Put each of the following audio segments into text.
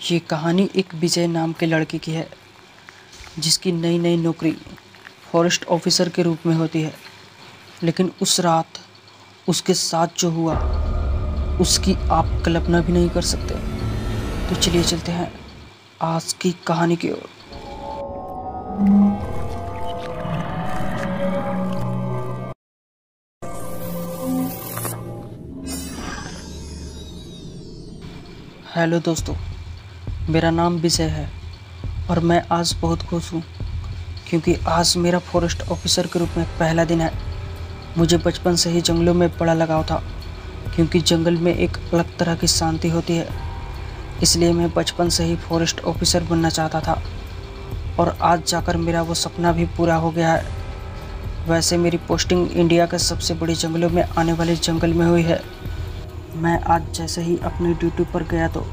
ये कहानी एक विजय नाम के लड़के की है जिसकी नई नई नौकरी फॉरेस्ट ऑफिसर के रूप में होती है। लेकिन उस रात उसके साथ जो हुआ उसकी आप कल्पना भी नहीं कर सकते। तो चलिए चलते हैं आज की कहानी की ओर। हेलो दोस्तों, मेरा नाम विजय है और मैं आज बहुत खुश हूँ क्योंकि आज मेरा फॉरेस्ट ऑफिसर के रूप में पहला दिन है। मुझे बचपन से ही जंगलों में बड़ा लगाव था क्योंकि जंगल में एक अलग तरह की शांति होती है। इसलिए मैं बचपन से ही फॉरेस्ट ऑफिसर बनना चाहता था और आज जाकर मेरा वो सपना भी पूरा हो गया है। वैसे मेरी पोस्टिंग इंडिया के सबसे बड़े जंगलों में आने वाले जंगल में हुई है। मैं आज जैसे ही अपनी ड्यूटी पर गया तो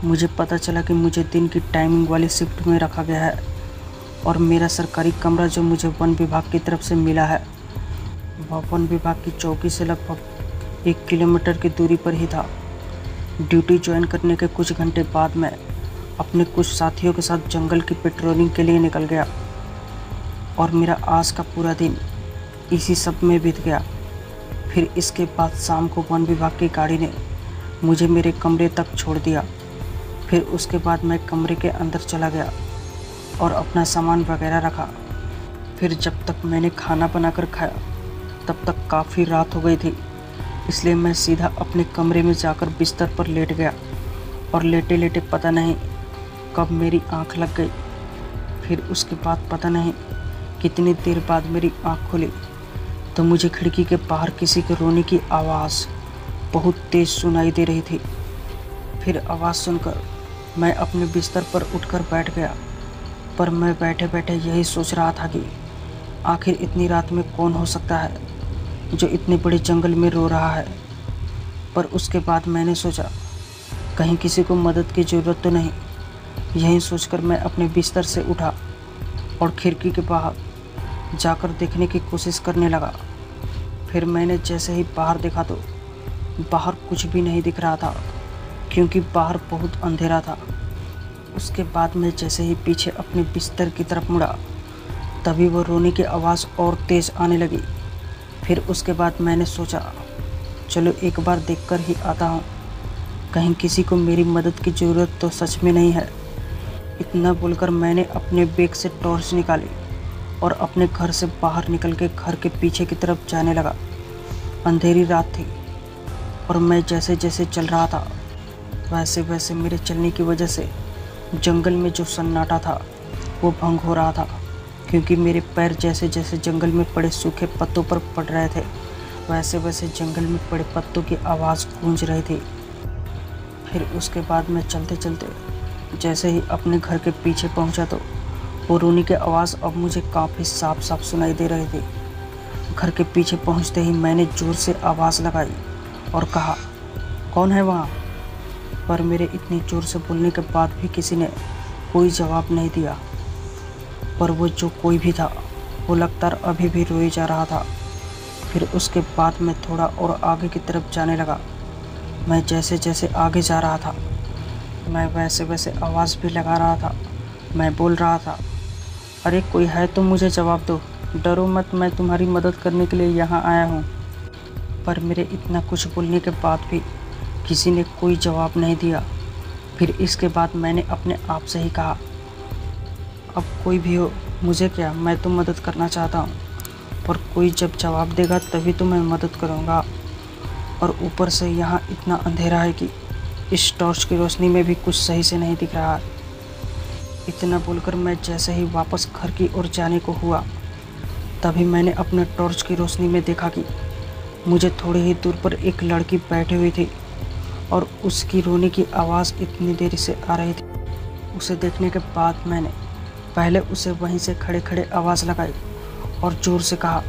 मुझे पता चला कि मुझे दिन की टाइमिंग वाली शिफ्ट में रखा गया है और मेरा सरकारी कमरा जो मुझे वन विभाग की तरफ से मिला है वह वन विभाग की चौकी से लगभग 1 किलोमीटर की दूरी पर ही था। ड्यूटी ज्वाइन करने के कुछ घंटे बाद मैं अपने कुछ साथियों के साथ जंगल की पेट्रोलिंग के लिए निकल गया और मेरा आज का पूरा दिन इसी सब में बीत गया। फिर इसके बाद शाम को वन विभाग की गाड़ी ने मुझे मेरे कमरे तक छोड़ दिया। फिर उसके बाद मैं कमरे के अंदर चला गया और अपना सामान वगैरह रखा। फिर जब तक मैंने खाना बनाकर खाया तब तक काफ़ी रात हो गई थी, इसलिए मैं सीधा अपने कमरे में जाकर बिस्तर पर लेट गया और लेटे लेटे पता नहीं कब मेरी आंख लग गई। फिर उसके बाद पता नहीं कितनी देर बाद मेरी आंख खुली तो मुझे खिड़की के बाहर किसी के रोने की आवाज़ बहुत तेज़ सुनाई दे रही थी। फिर आवाज़ सुनकर मैं अपने बिस्तर पर उठकर बैठ गया, पर मैं बैठे बैठे यही सोच रहा था कि आखिर इतनी रात में कौन हो सकता है जो इतने बड़े जंगल में रो रहा है। पर उसके बाद मैंने सोचा कहीं किसी को मदद की ज़रूरत तो नहीं। यही सोचकर मैं अपने बिस्तर से उठा और खिड़की के बाहर जाकर देखने की कोशिश करने लगा। फिर मैंने जैसे ही बाहर देखा तो बाहर कुछ भी नहीं दिख रहा था क्योंकि बाहर बहुत अंधेरा था। उसके बाद मैं जैसे ही पीछे अपने बिस्तर की तरफ मुड़ा तभी वो रोने की आवाज़ और तेज़ आने लगी। फिर उसके बाद मैंने सोचा चलो एक बार देखकर ही आता हूँ, कहीं किसी को मेरी मदद की ज़रूरत तो सच में नहीं है। इतना बोलकर मैंने अपने बैग से टॉर्च निकाली और अपने घर से बाहर निकल के घर के पीछे की तरफ जाने लगा। अंधेरी रात थी और मैं जैसे जैसे चल रहा था वैसे वैसे मेरे चलने की वजह से जंगल में जो सन्नाटा था वो भंग हो रहा था क्योंकि मेरे पैर जैसे जैसे जंगल में पड़े सूखे पत्तों पर पड़ रहे थे वैसे वैसे जंगल में पड़े पत्तों की आवाज़ गूंज रही थी। फिर उसके बाद मैं चलते चलते जैसे ही अपने घर के पीछे पहुंचा तो वो रोने की आवाज़ अब मुझे काफ़ी साफ साफ सुनाई दे रही थी। घर के पीछे पहुंचते ही मैंने ज़ोर से आवाज़ लगाई और कहा कौन है वहाँ। पर मेरे इतनी ज़ोर से बोलने के बाद भी किसी ने कोई जवाब नहीं दिया। पर वो जो कोई भी था वो लगातार अभी भी रोए जा रहा था। फिर उसके बाद मैं थोड़ा और आगे की तरफ जाने लगा। मैं जैसे जैसे आगे जा रहा था मैं वैसे वैसे आवाज़ भी लगा रहा था। मैं बोल रहा था अरे कोई है तो मुझे जवाब दो, डरो मत, मैं तुम्हारी मदद करने के लिए यहाँ आया हूँ। पर मेरे इतना कुछ बोलने के बाद भी किसी ने कोई जवाब नहीं दिया। फिर इसके बाद मैंने अपने आप से ही कहा अब कोई भी हो मुझे क्या, मैं तो मदद करना चाहता हूँ, पर कोई जब जवाब देगा तभी तो मैं मदद करूँगा। और ऊपर से यहाँ इतना अंधेरा है कि इस टॉर्च की रोशनी में भी कुछ सही से नहीं दिख रहा है। इतना बोलकर मैं जैसे ही वापस घर की ओर जाने को हुआ तभी मैंने अपने टॉर्च की रोशनी में देखा कि मुझे थोड़ी ही दूर पर एक लड़की बैठी हुई थी और उसकी रोने की आवाज़ इतनी देर से आ रही थी। उसे देखने के बाद मैंने पहले उसे वहीं से खड़े खड़े आवाज़ लगाई और ज़ोर से कहा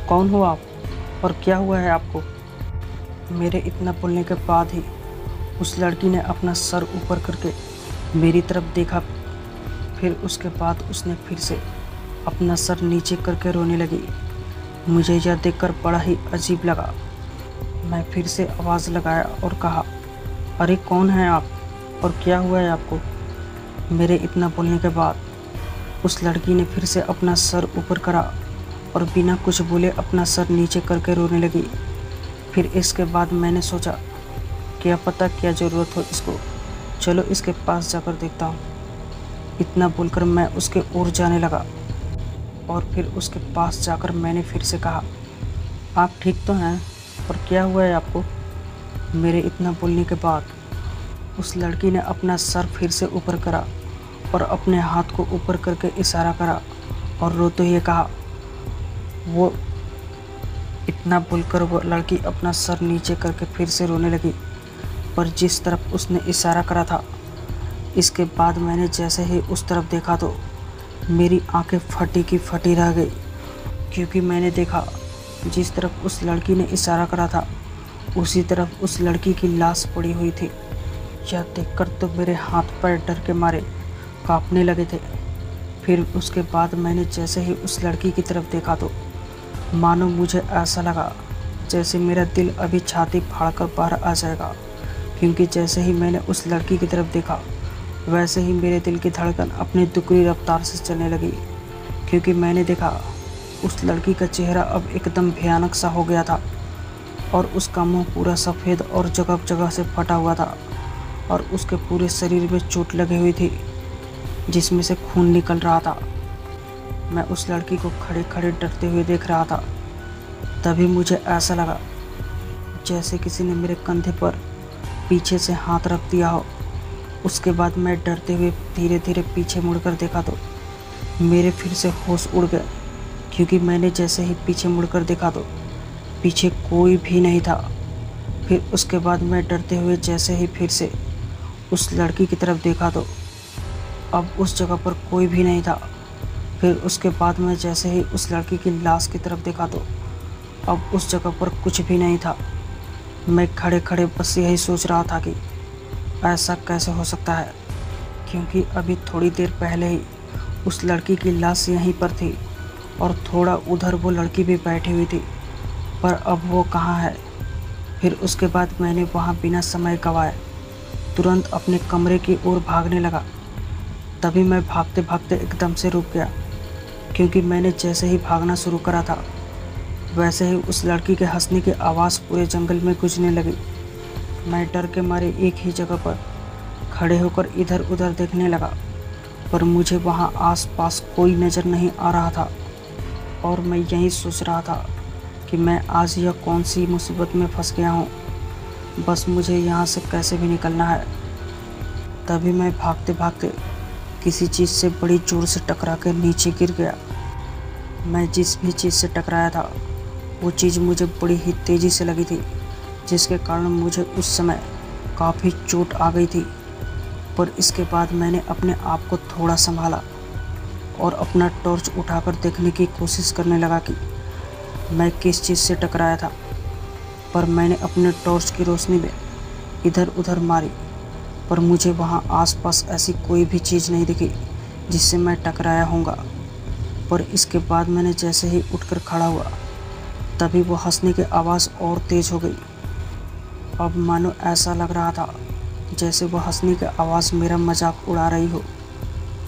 कौन हो आप और क्या हुआ है आपको। मेरे इतना बोलने के बाद ही उस लड़की ने अपना सर ऊपर करके मेरी तरफ देखा। फिर उसके बाद उसने फिर से अपना सर नीचे करके रोने लगी। मुझे यह देखकर बड़ा ही अजीब लगा। मैं फिर से आवाज़ लगाया और कहा अरे कौन है आप। और क्या हुआ है आपको? मेरे इतना बोलने के बाद उस लड़की ने फिर से अपना सर ऊपर करा और बिना कुछ बोले अपना सर नीचे करके रोने लगी। फिर इसके बाद मैंने सोचा, क्या पता क्या ज़रूरत हो इसको, चलो इसके पास जाकर देखता हूँ। इतना बोलकर मैं उसके ओर जाने लगा और फिर उसके पास जाकर मैंने फिर से कहा, आप ठीक तो हैं? और क्या हुआ है आपको? मेरे इतना बोलने के बाद उस लड़की ने अपना सर फिर से ऊपर करा और अपने हाथ को ऊपर करके इशारा करा और रोते हुए कहा, वो इतना बोलकर वो लड़की अपना सर नीचे करके फिर से रोने लगी। पर जिस तरफ उसने इशारा करा था, इसके बाद मैंने जैसे ही उस तरफ देखा तो मेरी आंखें फटी की फटी रह गई, क्योंकि मैंने देखा जिस तरफ उस लड़की ने इशारा करा था उसी तरफ उस लड़की की लाश पड़ी हुई थी। यह देखकर तो मेरे हाथ पैर डर के मारे कांपने लगे थे। फिर उसके बाद मैंने जैसे ही उस लड़की की तरफ देखा तो मानो मुझे ऐसा लगा जैसे मेरा दिल अभी छाती फाड़कर बाहर आ जाएगा, क्योंकि जैसे ही मैंने उस लड़की की तरफ देखा वैसे ही मेरे दिल की धड़कन अपनी दुगनी रफ्तार से चलने लगी, क्योंकि मैंने देखा उस लड़की का चेहरा अब एकदम भयानक सा हो गया था और उसका मुंह पूरा सफ़ेद और जगह जगह से फटा हुआ था और उसके पूरे शरीर में चोट लगी हुई थी जिसमें से खून निकल रहा था। मैं उस लड़की को खड़े खड़े डरते हुए देख रहा था। तभी मुझे ऐसा लगा जैसे किसी ने मेरे कंधे पर पीछे से हाथ रख दिया हो। उसके बाद मैं डरते हुए धीरे धीरे पीछे मुड़कर देखा तो मेरे फिर से होश उड़ गए, क्योंकि मैंने जैसे ही पीछे मुड़कर देखा तो पीछे कोई भी नहीं था। फिर उसके बाद मैं डरते हुए जैसे ही फिर से उस लड़की की तरफ देखा तो अब उस जगह पर कोई भी नहीं था। फिर उसके बाद मैं जैसे ही उस लड़की की लाश की तरफ देखा तो अब उस जगह पर कुछ भी नहीं था। मैं खड़े खड़े बस यही सोच रहा था कि ऐसा कैसे हो सकता है, क्योंकि अभी थोड़ी देर पहले ही उस लड़की की लाश यहीं पर थी और थोड़ा उधर वो लड़की भी बैठी हुई थी, पर अब वो कहाँ है। फिर उसके बाद मैंने वहाँ बिना समय गंवाए तुरंत अपने कमरे की ओर भागने लगा। तभी मैं भागते भागते एकदम से रुक गया, क्योंकि मैंने जैसे ही भागना शुरू करा था वैसे ही उस लड़की के हंसने की आवाज़ पूरे जंगल में गूंजने लगी। मैं डर के मारे एक ही जगह पर खड़े होकर इधर उधर देखने लगा, पर मुझे वहाँ आसपास कोई नज़र नहीं आ रहा था और मैं यही सोच रहा था कि मैं आज यह कौन सी मुसीबत में फंस गया हूँ, बस मुझे यहाँ से कैसे भी निकलना है। तभी मैं भागते भागते किसी चीज़ से बड़ी जोर से टकरा कर नीचे गिर गया। मैं जिस भी चीज़ से टकराया था वो चीज़ मुझे बड़ी ही तेज़ी से लगी थी, जिसके कारण मुझे उस समय काफ़ी चोट आ गई थी। पर इसके बाद मैंने अपने आप को थोड़ा संभाला और अपना टॉर्च उठाकर देखने की कोशिश करने लगा कि मैं किस चीज़ से टकराया था। पर मैंने अपने टॉर्च की रोशनी में इधर उधर मारी, पर मुझे वहाँ आसपास ऐसी कोई भी चीज़ नहीं दिखी जिससे मैं टकराया होऊंगा। पर इसके बाद मैंने जैसे ही उठकर खड़ा हुआ तभी वो हंसने की आवाज़ और तेज़ हो गई। अब मानो ऐसा लग रहा था जैसे वो हंसने की आवाज़ मेरा मजाक उड़ा रही हो।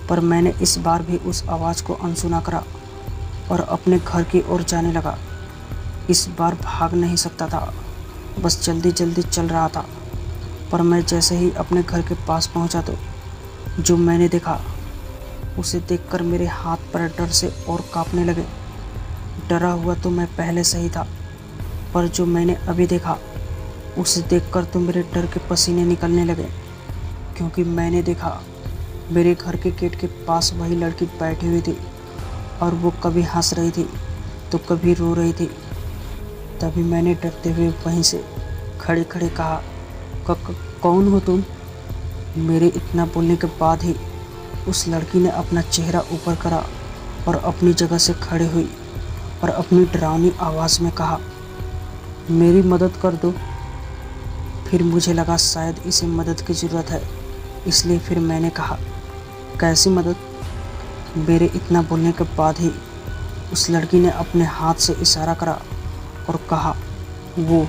पर मैंने इस बार भी उस आवाज़ को अनसुना करा और अपने घर की ओर जाने लगा। इस बार भाग नहीं सकता था, बस जल्दी जल्दी चल रहा था। पर मैं जैसे ही अपने घर के पास पहुंचा तो जो मैंने देखा उसे देखकर मेरे हाथ पैर डर से और कांपने लगे। डरा हुआ तो मैं पहले से ही था, पर जो मैंने अभी देखा उसे देखकर तो मेरे डर के पसीने निकलने लगे, क्योंकि मैंने देखा मेरे घर के गेट के पास वही लड़की बैठी हुई थी और वो कभी हंस रही थी तो कभी रो रही थी। तभी मैंने डरते हुए वहीं से खड़े खड़े कहा, कौन हो तुम? मेरे इतना बोलने के बाद ही उस लड़की ने अपना चेहरा ऊपर करा और अपनी जगह से खड़ी हुई और अपनी डरावनी आवाज़ में कहा, मेरी मदद कर दो। फिर मुझे लगा शायद इसे मदद की ज़रूरत है, इसलिए फिर मैंने कहा, कैसी मदद? मेरे इतना बोलने के बाद ही उस लड़की ने अपने हाथ से इशारा करा और कहा, वो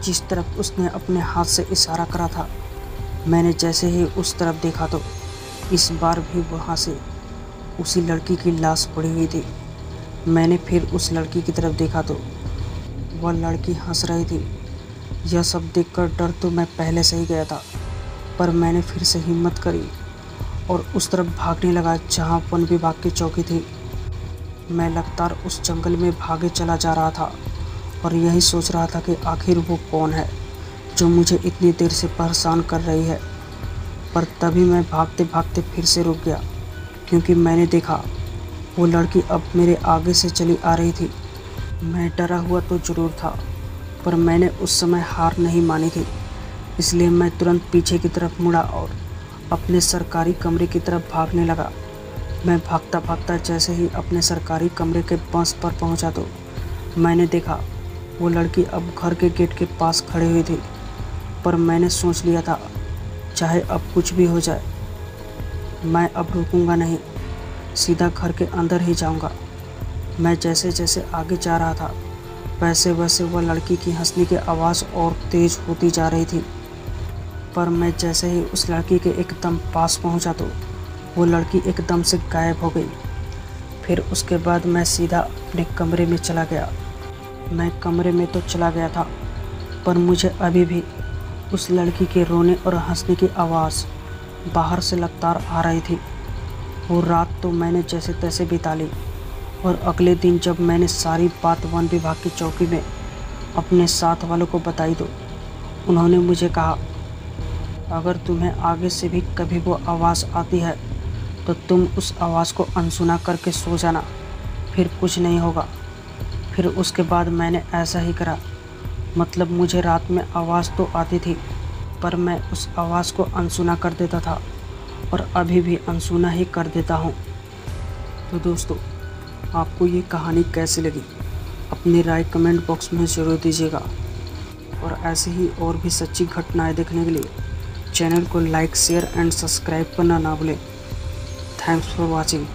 जिस तरफ उसने अपने हाथ से इशारा करा था मैंने जैसे ही उस तरफ देखा तो इस बार भी वहाँ से उसी लड़की की लाश पड़ी हुई थी। मैंने फिर उस लड़की की तरफ देखा तो वह लड़की हंस रही थी। यह सब देखकर डर तो मैं पहले से ही गया था, पर मैंने फिर से हिम्मत करी और उस तरफ भागने लगा जहाँ वन विभाग की चौकी थी। मैं लगातार उस जंगल में भागे चला जा रहा था और यही सोच रहा था कि आखिर वो कौन है जो मुझे इतनी देर से परेशान कर रही है। पर तभी मैं भागते भागते फिर से रुक गया, क्योंकि मैंने देखा वो लड़की अब मेरे आगे से चली आ रही थी। मैं डरा हुआ तो ज़रूर था, पर मैंने उस समय हार नहीं मानी थी। इसलिए मैं तुरंत पीछे की तरफ मुड़ा और अपने सरकारी कमरे की तरफ भागने लगा। मैं भागता भागता जैसे ही अपने सरकारी कमरे के बस पर पहुंचा तो मैंने देखा वो लड़की अब घर के गेट के पास खड़ी हुई थी। पर मैंने सोच लिया था, चाहे अब कुछ भी हो जाए, मैं अब रुकूंगा नहीं, सीधा घर के अंदर ही जाऊंगा। मैं जैसे जैसे आगे जा रहा था वैसे वैसे वह लड़की की हंसने की आवाज़ और तेज़ होती जा रही थी। पर मैं जैसे ही उस लड़की के एकदम पास पहुंचा तो वो लड़की एकदम से गायब हो गई। फिर उसके बाद मैं सीधा अपने कमरे में चला गया। मैं कमरे में तो चला गया था, पर मुझे अभी भी उस लड़की के रोने और हंसने की आवाज़ बाहर से लगातार आ रही थी। वो रात तो मैंने जैसे तैसे बिता ली और अगले दिन जब मैंने सारी बात वन विभाग की चौकी में अपने साथ वालों को बताई तो उन्होंने मुझे कहा, अगर तुम्हें आगे से भी कभी वो आवाज़ आती है तो तुम उस आवाज़ को अनसुना करके सो जाना, फिर कुछ नहीं होगा। फिर उसके बाद मैंने ऐसा ही करा। मतलब मुझे रात में आवाज़ तो आती थी, पर मैं उस आवाज़ को अनसुना कर देता था और अभी भी अनसुना ही कर देता हूँ। तो दोस्तों, आपको ये कहानी कैसी लगी अपनी राय कमेंट बॉक्स में ज़रूर दीजिएगा। और ऐसे ही और भी सच्ची घटनाएं देखने के लिए चैनल को लाइक शेयर एंड सब्सक्राइब करना ना भूलें। Thanks for watching.